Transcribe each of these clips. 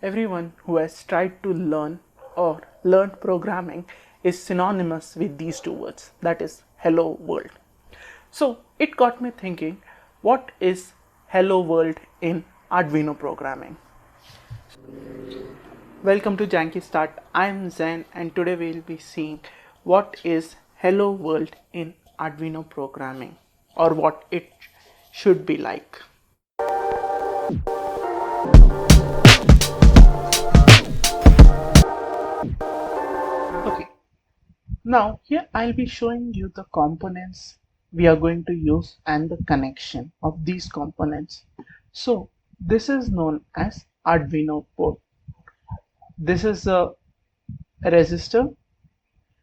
Everyone who has tried to learn or learned programming is synonymous with these two words, that is hello world. So it got me thinking, what is hello world in Arduino programming? Welcome to Janky Start. I am Zen and today we will be seeing what is hello world in Arduino programming or what it should be like. Okay, now here I'll be showing you the components we are going to use and the connection of these components. So this is known as Arduino board. This is a resistor.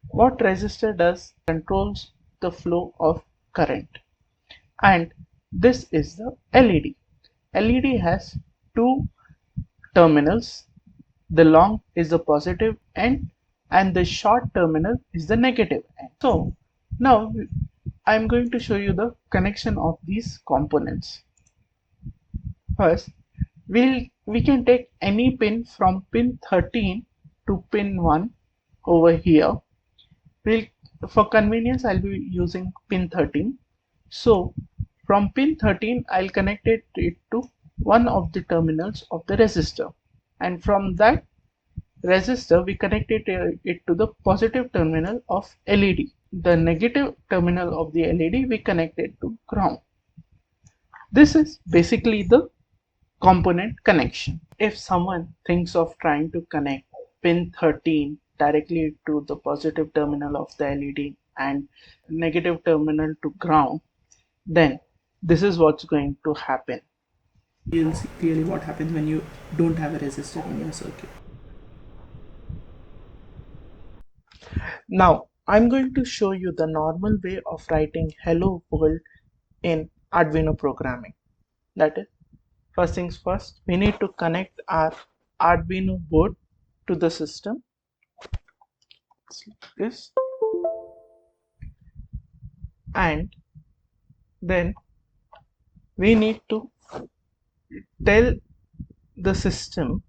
What resistor does controls the flow of current, and this is the LED. LED has two terminals. The long is the positive end and the short terminal is the negative end. So now I'm going to show you the connection of these components. First, we can take any pin from pin 13 to pin 1 over here. For convenience, I'll be using pin 13. So from pin 13, I'll connect it to one of the terminals of the resistor, and from that resistor we connected it to the positive terminal of LED. The negative terminal of the LED we connected to ground. This is basically the component connection. If someone thinks of trying to connect pin 13 directly to the positive terminal of the LED and negative terminal to ground, then this is what's going to happen. You'll see clearly what happens when you don't have a resistor in your circuit. Now I'm going to show you the normal way of writing hello world in Arduino programming. That is, first things first, we need to connect our Arduino board to the system. Like this, and then we need to tell the system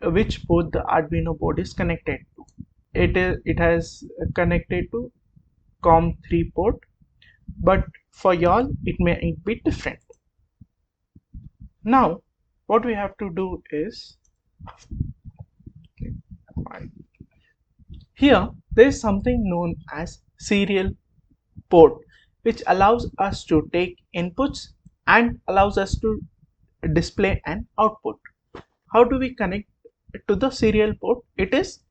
which port the Arduino board is connected to. It has connected to COM3 port, but for y'all it may be different. Now what we have to do is, here there is something known as serial port, which allows us to take inputs and allows us to display an output. How do we connect to the serial port? It is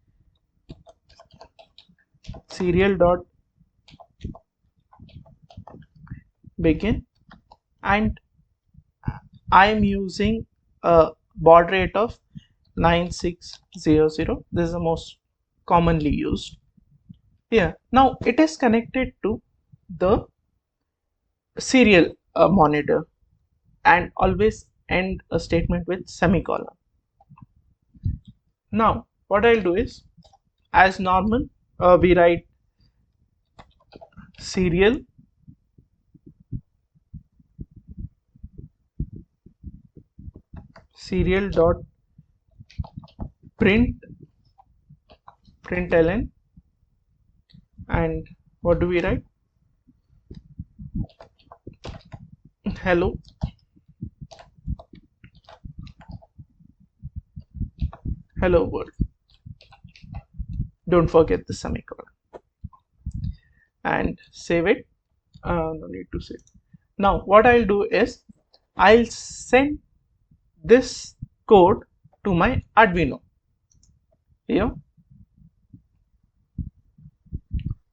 serial dot begin, and I am using a baud rate of 9600. This is the most commonly used here. Now it is connected to the serial monitor, and always end a statement with semicolon. Now what I'll do is, as normal, we write serial dot println, and what do we write? Hello world. Don't forget the semicolon, and save it. No need to save. Now what I'll do is, I'll send this code to my Arduino here.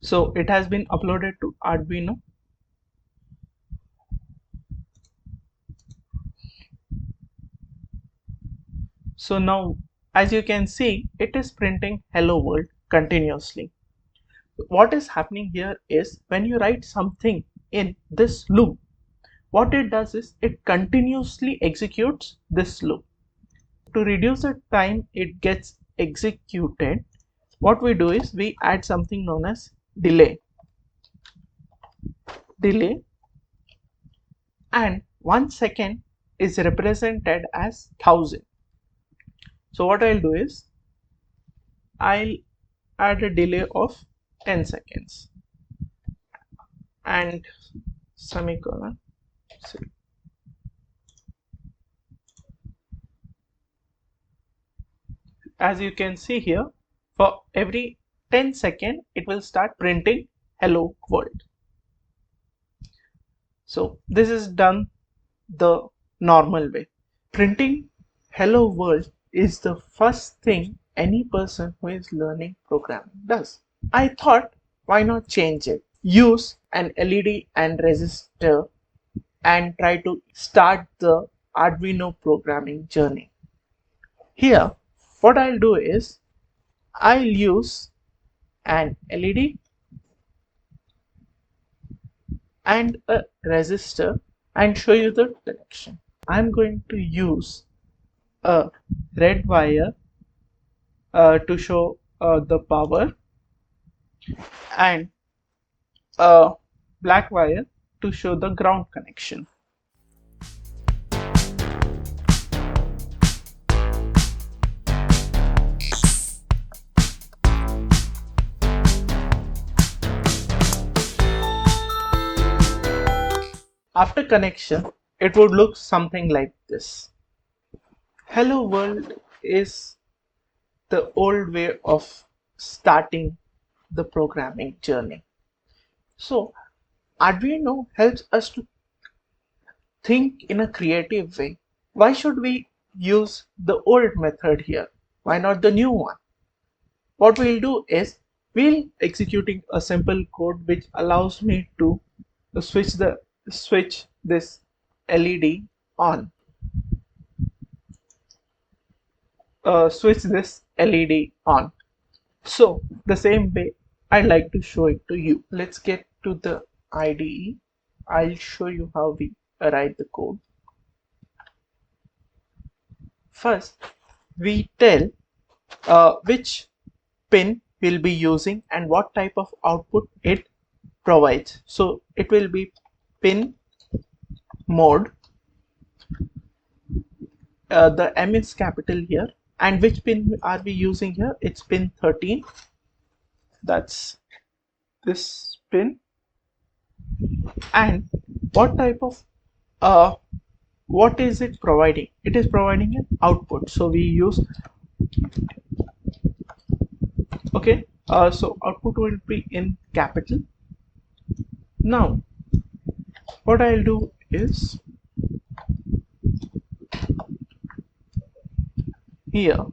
So it has been uploaded to Arduino. So now, as you can see, it is printing hello world continuously. What is happening here is, when you write something in this loop, what it does is it continuously executes this loop. To reduce the time it gets executed, what we do is we add something known as delay, and 1 second is represented as 1000. So what I'll do is I'll add a delay of 10 seconds and semicolon. As you can see here, for every 10 seconds it will start printing hello world. So this is done the normal way. Printing hello world is the first thing any person who is learning programming does. I thought, why not change it? Use an LED and resistor and try to start the Arduino programming journey. Here, what I'll do is I'll use an LED and a resistor and show you the connection. I'm going to use a red wire to show the power and a black wire to show the ground connection. After connection, it would look something like this. Hello world is the old way of starting the programming journey. So Arduino helps us to think in a creative way. Why should we use the old method here? Why not the new one? What we'll do is we'll executing a simple code which allows me to switch this LED on. Switch this LED on. So the same way I'd like to show it to you. Let's get to the IDE. I'll show you how we write the code. First, we tell which pin we'll be using and what type of output it provides. So it will be pin mode. The M is capital here. And which pin are we using here? It's pin 13. That's this pin. And what type of what is it providing? It is providing an output. So we use okay. So output will be in capital. Now what I'll do is here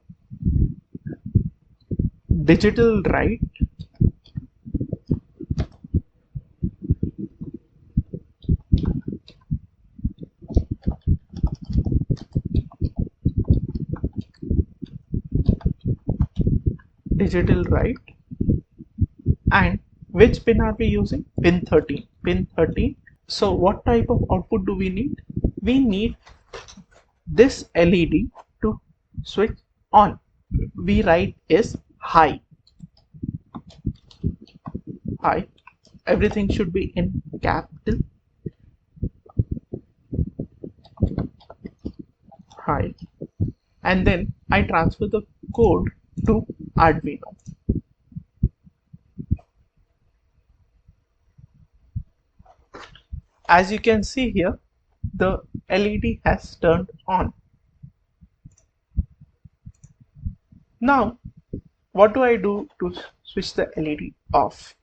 digital write and which pin are we using? Pin 13. So what type of output do we need? We need this LED to switch on. We write is high. Everything should be in capital. High. And then I transfer the code to Arduino. As you can see here, the LED has turned on. Now, what do I do to switch the LED off?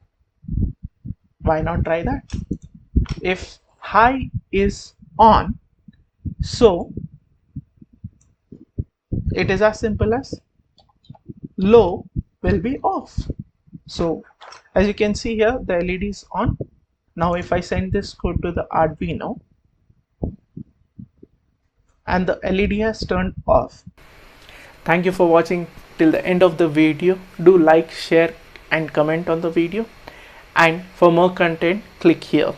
Why not try that? If high is on, so it is as simple as low will be off. So as you can see here, the LED is on. Now if I send this code to the Arduino and the LED has turned off. Thank you for watching till the end of the video. Do like, share and comment on the video, and for more content click here.